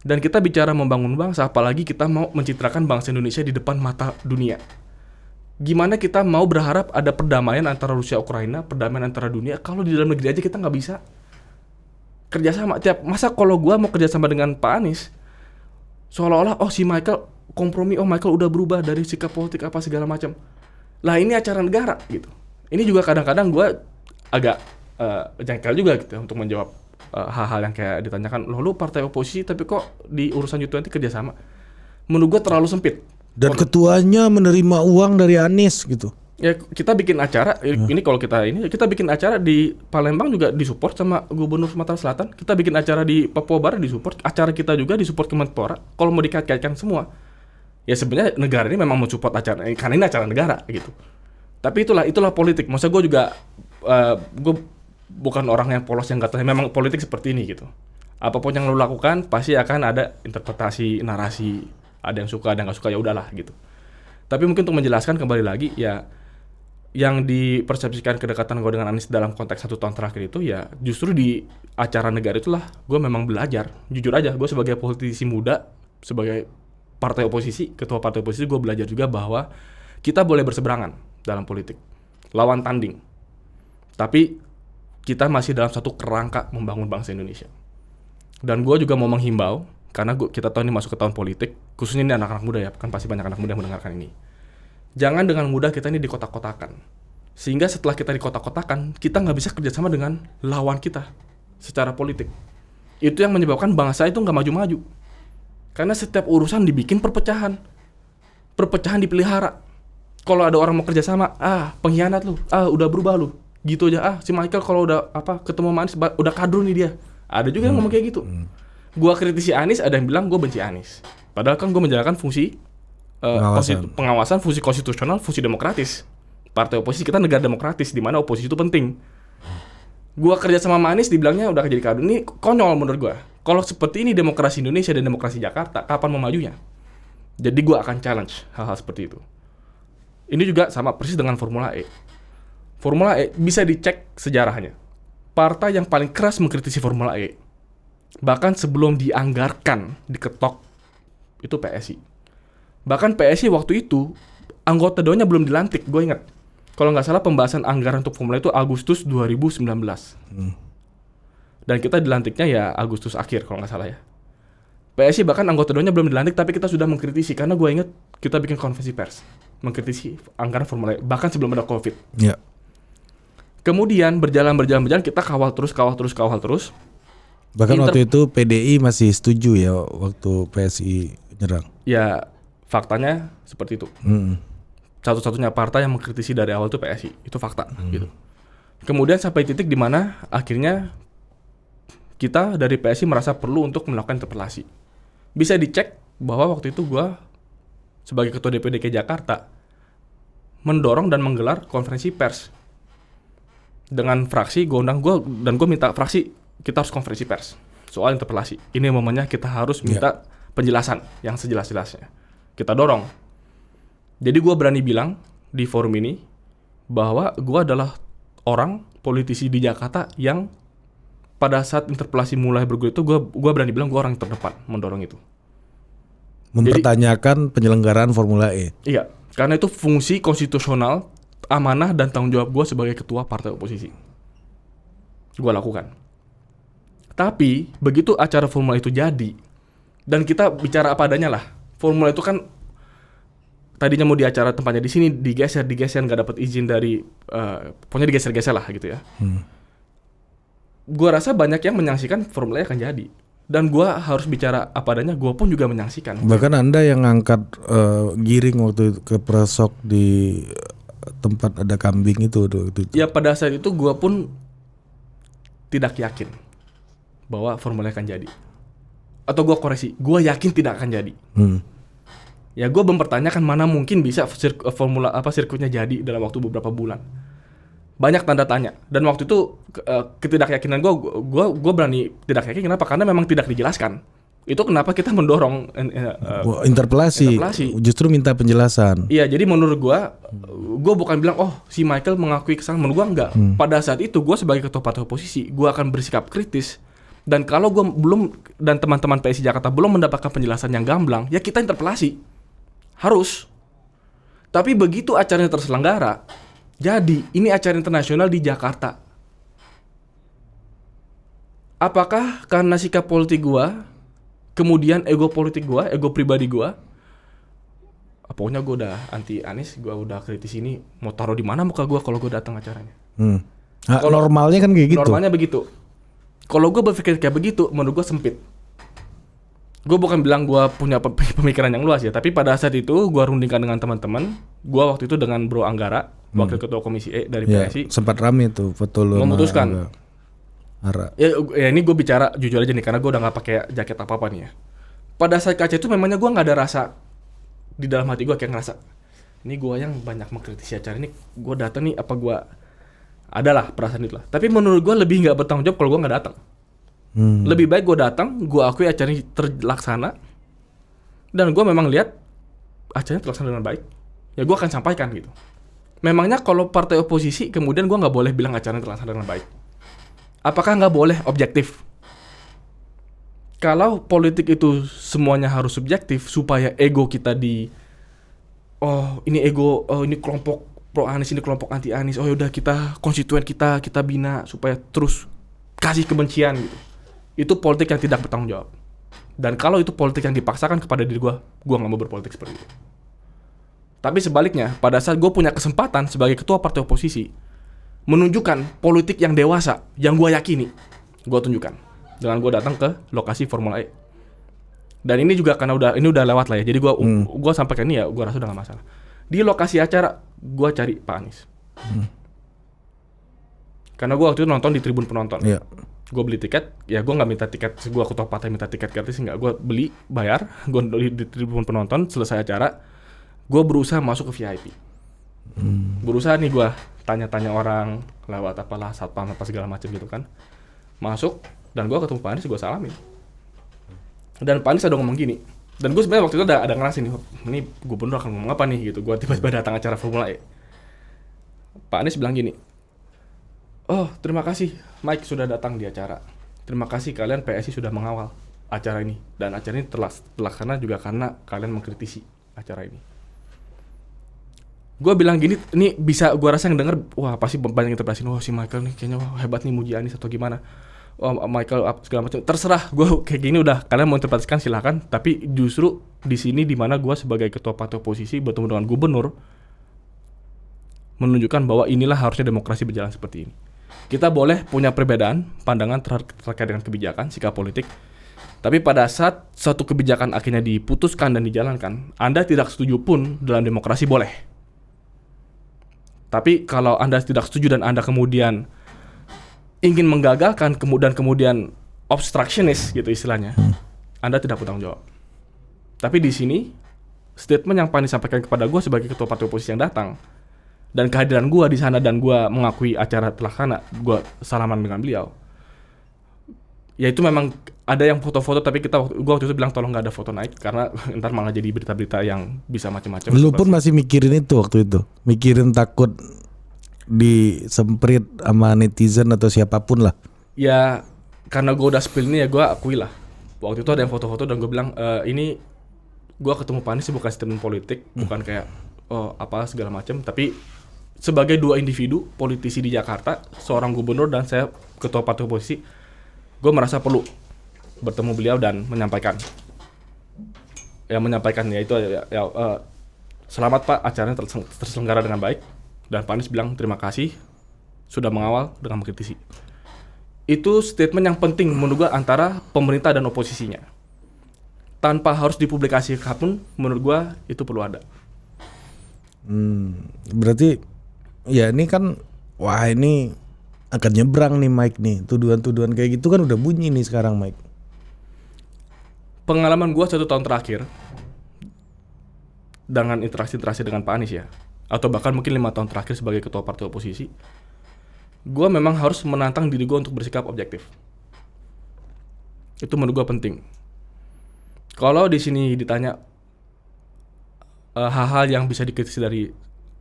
Dan kita bicara membangun bangsa, apalagi kita mau mencitrakan bangsa Indonesia di depan mata dunia. Gimana kita mau berharap ada perdamaian antara Rusia Ukraina, perdamaian antara dunia, kalau di dalam negeri aja kita nggak bisa kerjasama. Masa kalau gue mau kerjasama dengan Pak Anies, seolah-olah si Michael kompromi, Michael udah berubah dari sikap politik apa segala macam. Lah ini acara negara gitu. Ini juga kadang-kadang gue agak jengkel juga gitu untuk menjawab hal-hal yang kayak ditanyakan, lu partai oposisi tapi kok di urusan U20 kerjasama. Menurut gue terlalu sempit. Dan ketuanya menerima uang dari Anies gitu. Ya kita bikin acara, ini kalau kita bikin acara di Palembang juga disupport sama Gubernur Sumatera Selatan. Kita bikin acara di Papua Barat disupport, acara kita juga disupport Kemenpora. Kalau mau dikait-kaitkan semua, ya sebenarnya negara ini memang mensupport acara, karena ini acara negara gitu. Tapi itulah politik. Maksudnya gue juga gue bukan orang yang polos yang kata memang politik seperti ini gitu. Apapun yang lo lakukan pasti akan ada interpretasi narasi. Ada yang suka, ada yang nggak suka, ya udahlah gitu. Tapi mungkin untuk menjelaskan kembali lagi ya, yang dipersepsikan kedekatan gue dengan Anies dalam konteks 1 tahun terakhir itu ya justru di acara negara itulah gue memang belajar. Jujur aja, gue sebagai politisi muda, sebagai partai oposisi, ketua partai oposisi, gue belajar juga bahwa kita boleh berseberangan dalam politik, lawan tanding. Tapi kita masih dalam satu kerangka membangun bangsa Indonesia. Dan gue juga mau menghimbau, karena kita tahu ini masuk ke tahun politik, khususnya ini anak-anak muda ya, kan pasti banyak anak muda yang mendengarkan ini. Jangan dengan mudah kita ini dikotak-kotakan. Sehingga setelah kita dikotak-kotakan, kita nggak bisa kerjasama dengan lawan kita secara politik. Itu yang menyebabkan bangsa itu nggak maju-maju. Karena setiap urusan dibikin perpecahan. Perpecahan dipelihara. Kalau ada orang mau kerjasama, pengkhianat lu, udah berubah lu. Gitu aja, si Michael kalau udah ketemu sama Anies, udah kadrun nih dia. Ada juga yang ngomong kayak gitu. Gua kritisi Anies, ada yang bilang gue benci Anies. Padahal kan gue menjalankan fungsi pengawasan, fungsi konstitusional, fungsi demokratis. Partai oposisi kita negara demokratis, di mana oposisi itu penting. Gua kerja sama Anies, dibilangnya udah jadi kadrun. Ini konyol menurut gue. Kalau seperti ini demokrasi Indonesia dan demokrasi Jakarta, kapan mau majunya? Jadi gue akan challenge hal-hal seperti itu. Ini juga sama persis dengan Formula E. Formula E bisa dicek sejarahnya. Partai yang paling keras mengkritisi Formula E, bahkan sebelum dianggarkan, diketok, itu PSI. Bahkan PSI waktu itu, anggota dewannya belum dilantik, gue ingat. Kalau nggak salah pembahasan anggaran untuk Formula itu Agustus 2019. Dan kita dilantiknya ya Agustus akhir kalau nggak salah ya. PSI bahkan anggota dewannya belum dilantik, tapi kita sudah mengkritisi. Karena gue ingat kita bikin konferensi pers, mengkritisi anggaran Formula E, bahkan sebelum ada COVID. Ya. Kemudian berjalan kita kawal terus. Bahkan waktu itu PDI masih setuju ya waktu PSI penyerang. Ya faktanya seperti itu. Satu-satunya partai yang mengkritisi dari awal itu PSI, itu fakta gitu. Kemudian sampai titik di mana akhirnya kita dari PSI merasa perlu untuk melakukan interpelasi. Bisa dicek bahwa waktu itu gue sebagai ketua DPD DKI Jakarta mendorong dan menggelar konferensi pers dengan fraksi. Gue minta fraksi kita harus konferensi pers soal interpelasi. Ini momennya kita harus minta penjelasan yang sejelas-jelasnya. Kita dorong. Jadi gue berani bilang di forum ini bahwa gue adalah orang politisi di Jakarta yang pada saat interpelasi mulai bergulir itu gue berani bilang gue orang terdepan mendorong itu. Mempertanyakan penyelenggaraan Formula E. Iya, karena itu fungsi konstitusional, amanah dan tanggung jawab gue sebagai ketua partai oposisi. Gue lakukan. Tapi begitu acara Formula itu jadi dan kita bicara apa adanya lah. Formula itu kan tadinya mau di acara tempatnya di sini digeser nggak dapat izin dari pokoknya digeser lah gitu ya. Gue rasa banyak yang menyaksikan Formula E akan jadi dan gue harus bicara apa adanya. Gue pun juga menyaksikan. Bahkan Anda yang ngangkat giring waktu ke Presok di tempat ada kambing itu. Ya pada saat itu gue pun tidak yakin bahwa Formula E akan jadi. Atau gue koreksi, gue yakin tidak akan jadi. Ya gue mempertanyakan mana mungkin bisa sirkuitnya jadi dalam waktu beberapa bulan. Banyak tanda tanya. Dan waktu itu ketidakyakinan gue berani tidak yakin. Kenapa? Karena memang tidak dijelaskan. Itu kenapa kita mendorong interpelasi. Justru minta penjelasan. Iya, jadi menurut gue bukan bilang si Michael mengakui kesalahan. Menurut gue enggak. Pada saat itu gue sebagai ketua partai oposisi, gue akan bersikap kritis. Dan kalau gue belum dan teman-teman PSI Jakarta belum mendapatkan penjelasan yang gamblang, ya kita interpelasi. Harus. Tapi begitu acaranya terselenggara, jadi ini acara internasional di Jakarta. Apakah karena sikap politik gua, kemudian ego politik gua, ego pribadi gua, pokoknya gua udah anti Anies, gua udah kritis ini, mau taruh di mana muka gua kalau gua datang acaranya? Kalau normalnya kan kayak gitu. Normalnya begitu. Kalau gua berpikir kayak begitu, menurut gua sempit. Gue bukan bilang gue punya pemikiran yang luas ya, tapi pada saat itu gue rundingkan dengan teman-teman. Gue waktu itu dengan Bro Anggara, wakil ketua komisi E dari PSI. Sempat rame tuh foto lu memutuskan. Ya ini gue bicara jujur aja nih, karena gue udah nggak pakai jaket apa-apa nih ya. Pada saat kaca itu memangnya gue nggak ada rasa di dalam hati gue kayak ngerasa ini gue yang banyak mengkritisi acara ini, gue datang nih apa gue adalah perasaan itu lah. Tapi menurut gue lebih nggak bertanggung jawab kalau gue nggak datang. Lebih baik gue datang, gue akui acara ini terlaksana, dan gue memang lihat acaranya terlaksana dengan baik. Ya gue akan sampaikan gitu. Memangnya kalau partai oposisi kemudian gue nggak boleh bilang acaranya terlaksana dengan baik? Apakah nggak boleh objektif? Kalau politik itu semuanya harus subjektif supaya ego kita ini ego, ini kelompok pro Anies, ini kelompok anti Anies. Yaudah kita konstituen kita bina supaya terus kasih kebencian gitu. Itu politik yang tidak bertanggung jawab. Dan kalau itu politik yang dipaksakan kepada diri gue nggak mau berpolitik seperti itu. Tapi sebaliknya, pada saat gue punya kesempatan sebagai ketua partai oposisi menunjukkan politik yang dewasa, yang gue yakini, gue tunjukkan dengan gue datang ke lokasi Formula E. Dan ini juga karena udah lewat lah ya. Jadi gue sampaikan ini ya, gue rasa udah gak masalah. Di lokasi acara gue cari Pak Anies. Karena gue waktu itu nonton di tribun penonton. Gue beli tiket, ya gue nggak minta tiket, gue ketua partai minta tiket gratis, nggak, gue beli, bayar, gue di tribun penonton, selesai acara, gue berusaha masuk ke VIP. Berusaha nih gue tanya-tanya orang, lewat apalah, satpam, apa segala macam gitu kan. Masuk, dan gue ketemu Pak Anies, gue salamin. Dan Pak Anies ada ngomong gini, dan gue sebenarnya waktu itu ada ngerasin nih, ini gubernur akan ngomong apa nih gitu, gue tiba-tiba datang acara Formula E. Pak Anies bilang gini, terima kasih Mike sudah datang di acara. Terima kasih kalian PSI sudah mengawal acara ini. Dan acara ini terlaksana juga karena kalian mengkritisi acara ini. Gue bilang gini, ini bisa gue rasa yang denger, wah pasti banyak interpretasi, si Michael nih kayaknya hebat nih muji Anies atau gimana. Michael segala macam. Terserah, gue kayak gini udah, kalian mau interpretasikan silahkan. Tapi justru di sini dimana gue sebagai ketua partai oposisi bertemu dengan gubernur menunjukkan bahwa inilah harusnya demokrasi berjalan seperti ini. Kita boleh punya perbedaan pandangan terkait dengan kebijakan, sikap politik, Tapi pada saat suatu kebijakan akhirnya diputuskan dan dijalankan, Anda tidak setuju pun dalam demokrasi boleh. Tapi kalau Anda tidak setuju dan Anda kemudian ingin menggagalkan, kemudian obstructionist gitu istilahnya, Anda tidak bertanggung jawab. Tapi di sini statement yang Pani sampaikan kepada gue sebagai ketua partai oposisi yang datang, dan kehadiran gue di sana dan gue mengakui acara terlaksana, gue salaman dengan beliau. Ya itu memang ada yang foto-foto, tapi gue waktu itu bilang tolong nggak ada foto naik karena ntar malah jadi berita-berita yang bisa macam-macam. Lu pun masih mikirin itu waktu itu, mikirin takut disemprit sama netizen atau siapapun lah. Ya karena gue udah spill ini ya gue akui lah. Waktu itu ada yang foto-foto dan gue bilang ini gue ketemu Pani sih bukan statement politik, bukan kayak apa segala macam, tapi sebagai dua individu politisi di Jakarta, seorang gubernur dan saya ketua partai oposisi, gue merasa perlu bertemu beliau dan menyampaikan ya itu selamat Pak, acaranya terselenggara dengan baik, dan Pak Anies bilang terima kasih sudah mengawal dengan mengkritisi. Itu statement yang penting menurut gue antara pemerintah dan oposisinya, tanpa harus dipublikasikan pun menurut gue itu perlu ada. Berarti ya ini kan ini akan nyebrang nih Mike nih, tuduhan-tuduhan kayak gitu kan udah bunyi nih sekarang Mike. Pengalaman gue 1 tahun terakhir dengan interaksi dengan Pak Anies ya, atau bahkan mungkin 5 tahun terakhir sebagai ketua partai oposisi, gue memang harus menantang diri gue untuk bersikap objektif. Itu menurut gue penting. Kalau di sini ditanya hal-hal yang bisa dikritisi dari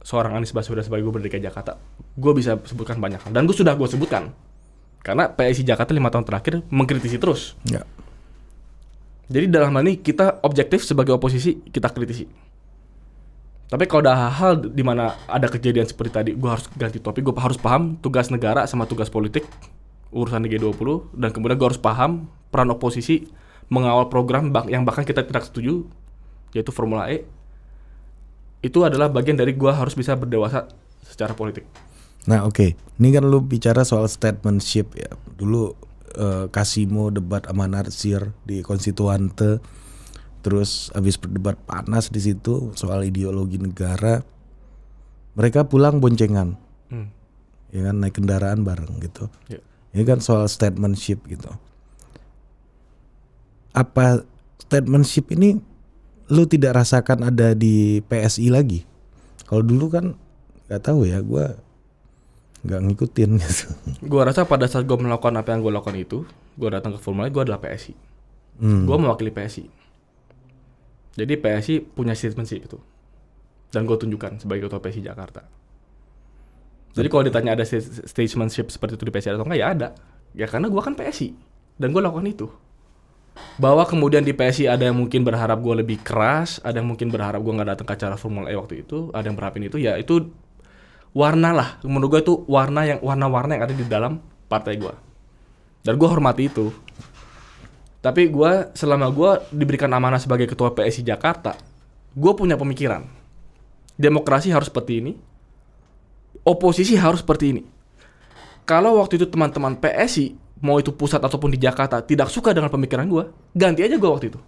seorang Anies Baswedan sebagai gubernur DKI Jakarta, gue bisa sebutkan banyak hal, dan gue sebutkan karena PSI Jakarta 5 tahun terakhir mengkritisi terus. Ya. Jadi dalam hal ini kita objektif sebagai oposisi, kita kritisi. Tapi kalau ada hal-hal di mana ada kejadian seperti tadi, gue harus ganti topik, gue harus paham tugas negara sama tugas politik, urusan di G20, dan kemudian gue harus paham peran oposisi mengawal program yang bahkan kita tidak setuju, yaitu Formula E. Itu adalah bagian dari gue harus bisa berdewasa secara politik. Nah oke. Ini kan lu bicara soal statementship ya. Dulu Kasimo debat sama Narsir di Konstituante, terus habis berdebat panas di situ soal ideologi negara, mereka pulang boncengan, ya kan, naik kendaraan bareng gitu. Ini kan soal statementship gitu. Apa statementship ini lu tidak rasakan ada di PSI lagi? Kalau dulu kan nggak tahu ya, gue nggak ngikutin gitu. Gue rasa pada saat gue melakukan apa yang gue lakukan itu, gue datang ke Formula E, gue adalah PSI. Gue mewakili PSI. Jadi PSI punya statementship itu, dan gue tunjukkan sebagai ketua PSI Jakarta. Jadi kalau ditanya ada statementship seperti itu di PSI atau enggak, ya ada. Ya karena gue kan PSI dan gue lakukan itu. Bahwa kemudian di PSI ada yang mungkin berharap gue lebih keras, ada yang mungkin berharap gue nggak datang ke acara Formula E waktu itu, ada yang berharap itu, ya itu warna lah. Menurut gue itu warna-warna yang ada di dalam partai gue, dan gue hormati itu. Tapi gue selama gue diberikan amanah sebagai ketua PSI Jakarta, gue punya pemikiran demokrasi harus seperti ini, oposisi harus seperti ini. Kalau waktu itu teman-teman PSI mau itu pusat ataupun di Jakarta tidak suka dengan pemikiran gue, ganti aja gue waktu itu.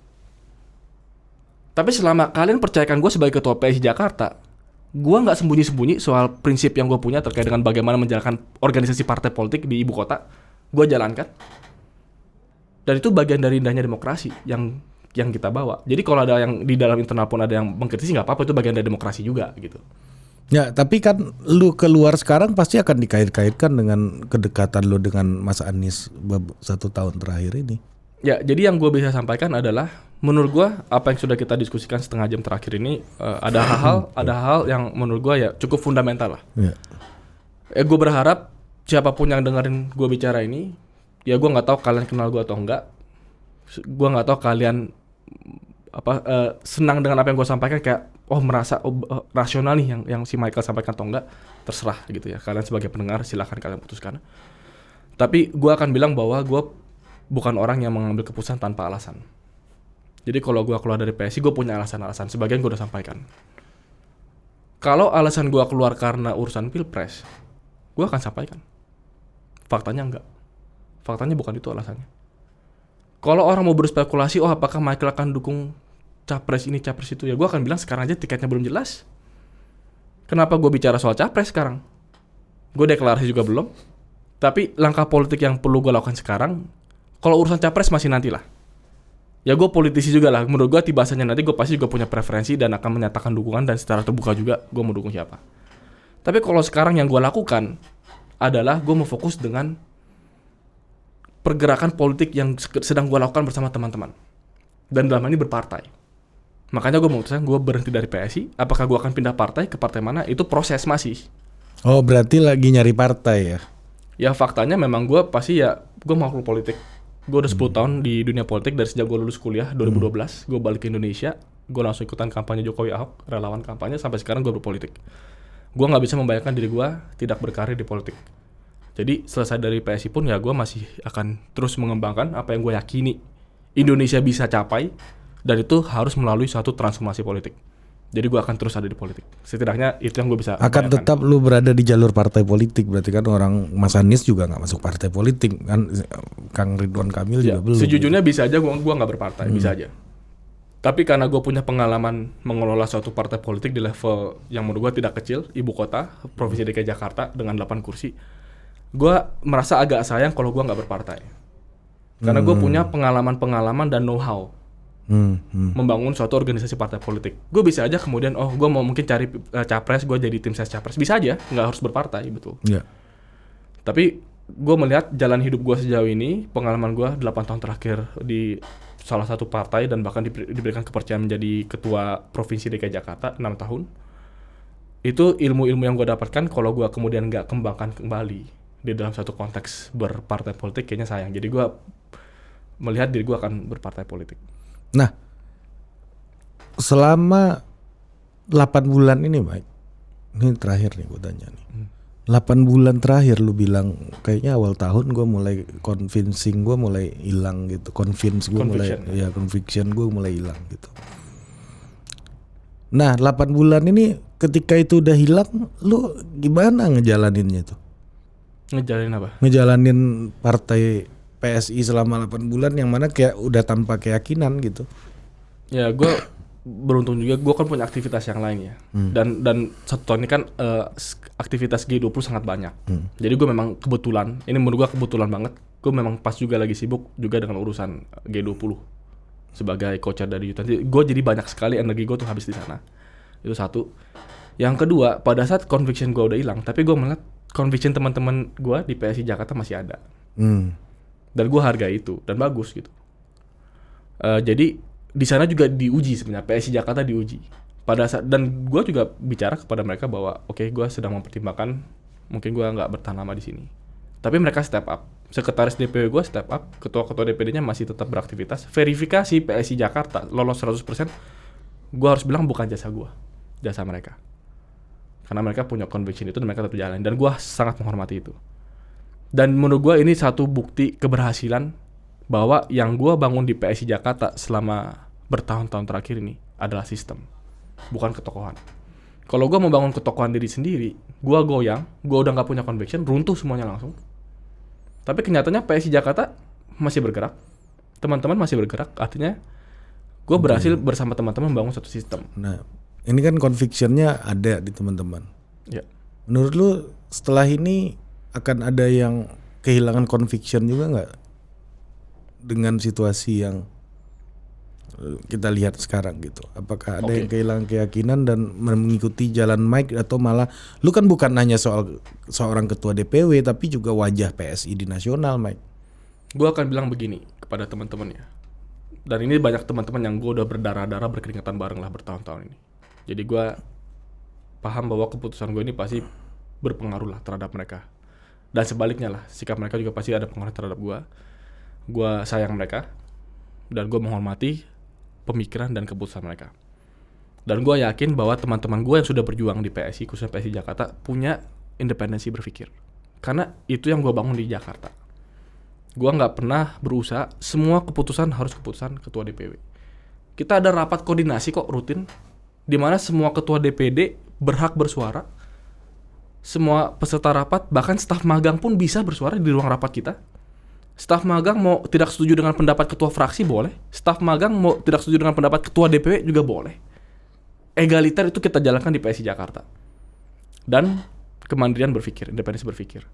Tapi selama kalian percayakan gue sebagai ketua PSI Jakarta, gue nggak sembunyi-sembunyi soal prinsip yang gue punya terkait dengan bagaimana menjalankan organisasi partai politik di ibu kota. Gue jalankan. Dan itu bagian dari indahnya demokrasi yang kita bawa. Jadi kalau ada yang di dalam internal pun ada yang mengkritisi, nggak apa-apa, itu bagian dari demokrasi juga gitu. Ya, tapi kan lu keluar sekarang pasti akan dikait-kaitkan dengan kedekatan lu dengan Mas Anies 1 tahun terakhir ini. Ya, jadi yang gue bisa sampaikan adalah menurut gue apa yang sudah kita diskusikan setengah jam terakhir ini, ada hal yang menurut gue ya cukup fundamental lah. Ya. Gue berharap siapapun yang dengerin gue bicara ini, ya gue nggak tahu kalian kenal gue atau enggak, gue nggak tahu kalian senang dengan apa yang gue sampaikan, kayak merasa rasional nih yang si Michael sampaikan atau enggak, terserah gitu ya. Kalian sebagai pendengar silakan kalian putuskan. Tapi gue akan bilang bahwa gue bukan orang yang mengambil keputusan tanpa alasan. Jadi kalau gue keluar dari PSI, gue punya alasan-alasan. Sebagian gue udah sampaikan. Kalau alasan gue keluar karena urusan pilpres, gue akan sampaikan. Faktanya enggak. Faktanya bukan itu alasannya. Kalau orang mau berspekulasi, oh apakah Michael akan dukung capres ini, capres itu, ya gue akan bilang sekarang aja tiketnya belum jelas. Kenapa gue bicara soal capres sekarang? Gue deklarasi juga belum. Tapi langkah politik yang perlu gue lakukan sekarang, kalau urusan capres masih nantilah. Ya gue politisi juga lah. Menurut gue tibasanya nanti gue pasti juga punya preferensi dan akan menyatakan dukungan dan secara terbuka juga gue mau dukung siapa. Tapi kalau sekarang yang gue lakukan adalah gue mau fokus dengan pergerakan politik yang sedang gue lakukan bersama teman-teman. Dan dalam hal ini berpartai. Makanya gue memutuskan gue berhenti dari PSI. Apakah gue akan pindah partai ke partai mana? Itu proses masih. Oh berarti lagi nyari partai ya? Ya faktanya memang gue pasti ya gue mau keluar politik. Gue udah 10 tahun di dunia politik dari sejak gue lulus kuliah 2012. Gue balik ke Indonesia. Gue langsung ikutan kampanye Jokowi Ahok, relawan kampanye, sampai sekarang gue berpolitik. Gue gak bisa membayangkan diri gue tidak berkarir di politik. Jadi selesai dari PSI pun ya gue masih akan terus mengembangkan apa yang gue yakini Indonesia bisa capai. Dan itu harus melalui suatu transformasi politik. Jadi gue akan terus ada di politik. Setidaknya itu yang gue bisa akan bayangkan. Tetap lu berada di jalur partai politik. Berarti kan orang Mas Anies juga gak masuk partai politik kan. Kang Ridwan Kamil juga belum. Sejujurnya bisa aja gue gak berpartai. Bisa aja. Tapi karena gue punya pengalaman mengelola suatu partai politik di level yang menurut gue tidak kecil, ibu kota, Provinsi DKI Jakarta dengan 8 kursi, gue merasa agak sayang kalau gue gak berpartai. Karena gue punya pengalaman-pengalaman dan know-how membangun suatu organisasi partai politik. Gue bisa aja kemudian, oh gue mau mungkin cari capres, gue jadi tim ses capres. Bisa aja, nggak harus berpartai, betul. Yeah. Tapi gue melihat jalan hidup gue sejauh ini, pengalaman gue 8 tahun terakhir di salah satu partai dan bahkan diberikan kepercayaan menjadi ketua Provinsi DKI Jakarta 6 tahun. Itu ilmu-ilmu yang gue dapatkan kalau gue kemudian nggak kembangkan kembali di dalam satu konteks berpartai politik, kayaknya sayang. Jadi gue melihat diri gue akan berpartai politik. Nah, selama 8 bulan ini Mike, ini terakhir nih gue tanya nih. 8 bulan terakhir lu bilang kayaknya awal tahun gue mulai convincing gue mulai hilang gitu. Convince gue mulai ya conviction gue mulai hilang gitu. Nah 8 bulan ini ketika itu udah hilang, lu gimana ngejalaninnya tuh? Ngejalanin apa? Ngejalanin partai PSI selama 8 bulan yang mana kayak udah tanpa keyakinan gitu. Ya gue beruntung juga, gue kan punya aktivitas yang lain ya. Dan satu tahun ini kan aktivitas G20 sangat banyak. Jadi gue memang kebetulan, ini menurut gue kebetulan banget, gue memang pas juga lagi sibuk juga dengan urusan G20 sebagai co-chair dari Yutan. Gue jadi banyak sekali energi gue tuh habis di sana. Itu satu. Yang kedua, pada saat conviction gue udah hilang, tapi gue melihat conviction teman-teman gue di PSI Jakarta masih ada. Dan gue hargai itu dan bagus gitu. Jadi di sana juga diuji sebenarnya, PSI Jakarta diuji. Pada saat, dan gue juga bicara kepada mereka bahwa oke, gue sedang mempertimbangkan mungkin gue nggak bertahan lama di sini. Tapi mereka step up. Sekretaris DPW gue step up, ketua-ketua DPD-nya masih tetap beraktivitas. Verifikasi PSI Jakarta lolos 100%. Gue harus bilang bukan jasa gue, jasa mereka. Karena mereka punya conviction itu dan mereka tetap jalan. Dan gue sangat menghormati itu. Dan menurut gue ini satu bukti keberhasilan bahwa yang gue bangun di PSI Jakarta selama bertahun-tahun terakhir ini adalah sistem, bukan ketokohan. Kalau gue mau bangun ketokohan diri sendiri, gue goyang, gue udah gak punya conviction, runtuh semuanya langsung. Tapi kenyataannya PSI Jakarta masih bergerak, teman-teman masih bergerak, artinya gue berhasil bersama teman-teman membangun satu sistem. Nah, ini kan convictionnya ada di teman-teman. Ya. Menurut lu setelah ini akan ada yang kehilangan conviction juga nggak dengan situasi yang kita lihat sekarang gitu? Apakah ada yang kehilangan keyakinan dan mengikuti jalan Mike, atau malah lu kan bukan hanya soal seorang ketua DPW tapi juga wajah PSI di nasional, Mike? Gue akan bilang begini kepada teman-teman ya. Dan ini banyak teman-teman yang gue udah berdarah-darah berkeringatan bareng lah bertahun-tahun ini. Jadi gue paham bahwa keputusan gue ini pasti berpengaruh lah terhadap mereka. Dan sebaliknya lah, sikap mereka juga pasti ada pengaruh terhadap gue. Gue sayang mereka, dan gue menghormati pemikiran dan keputusan mereka. Dan gue yakin bahwa teman-teman gue yang sudah berjuang di PSI, khususnya PSI Jakarta, punya independensi berpikir. Karena itu yang gue bangun di Jakarta. Gue gak pernah berusaha, semua keputusan harus keputusan ketua DPW. Kita ada rapat koordinasi kok rutin, di mana semua ketua DPD berhak bersuara. Semua peserta rapat, bahkan staf magang pun bisa bersuara di ruang rapat kita. Staf magang mau tidak setuju dengan pendapat ketua fraksi boleh. Staf magang mau tidak setuju dengan pendapat ketua DPW juga boleh. Egaliter itu kita jalankan di PSI Jakarta. Dan kemandirian berpikir, independensi berpikir.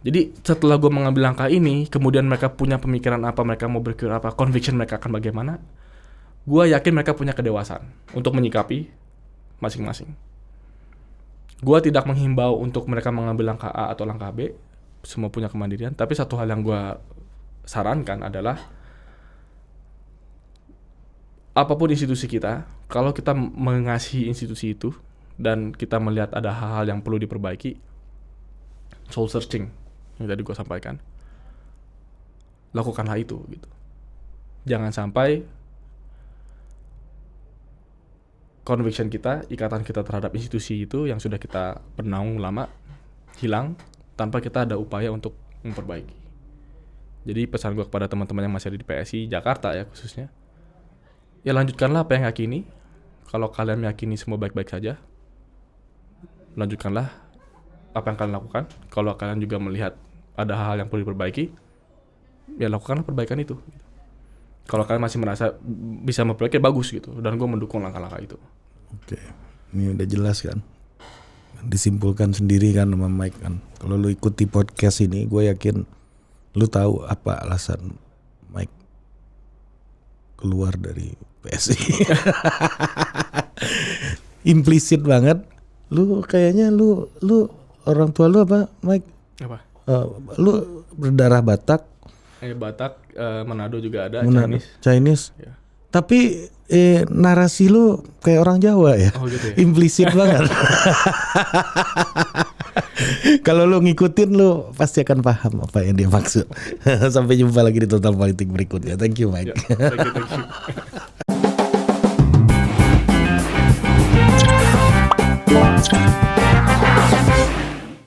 Jadi setelah gue mengambil langkah ini, kemudian mereka punya pemikiran apa, mereka mau berpikir apa, conviction mereka akan bagaimana, gue yakin mereka punya kedewasaan untuk menyikapi masing-masing. Gue tidak menghimbau untuk mereka mengambil langkah A atau langkah B, semua punya kemandirian. Tapi satu hal yang gue sarankan adalah apapun institusi kita, kalau kita mengasihi institusi itu dan kita melihat ada hal-hal yang perlu diperbaiki, soul searching yang tadi gue sampaikan, lakukanlah itu gitu. Jangan sampai conviction kita, ikatan kita terhadap institusi itu yang sudah kita bernaung lama hilang tanpa kita ada upaya untuk memperbaiki. Jadi pesan gue kepada teman-teman yang masih ada di PSI Jakarta ya khususnya, ya lanjutkanlah apa yang yakini. Kalau kalian meyakini semua baik-baik saja, lanjutkanlah apa yang kalian lakukan. Kalau kalian juga melihat ada hal-hal yang perlu diperbaiki, ya lakukanlah perbaikan itu. Kalau kalian masih merasa bisa memperbaiki, bagus gitu. Dan gue mendukung langkah-langkah itu. Oke, ini udah jelas kan. Disimpulkan sendiri kan sama Mike kan. Kalau lu ikuti podcast ini, gue yakin lu tahu apa alasan Mike keluar dari PSI. Implisit banget. Lu kayaknya lu orang tua lu apa, Mike? Apa? Lu berdarah Batak. Batak, Manado juga ada, Chinese. Ya. Tapi narasi lu kayak orang Jawa ya. Oh gitu ya. Implisit banget. Kalau lu ngikutin lu pasti akan paham apa yang dia maksud. Sampai jumpa lagi di Total Politik berikutnya. Thank you, Mike. Ya, thank you.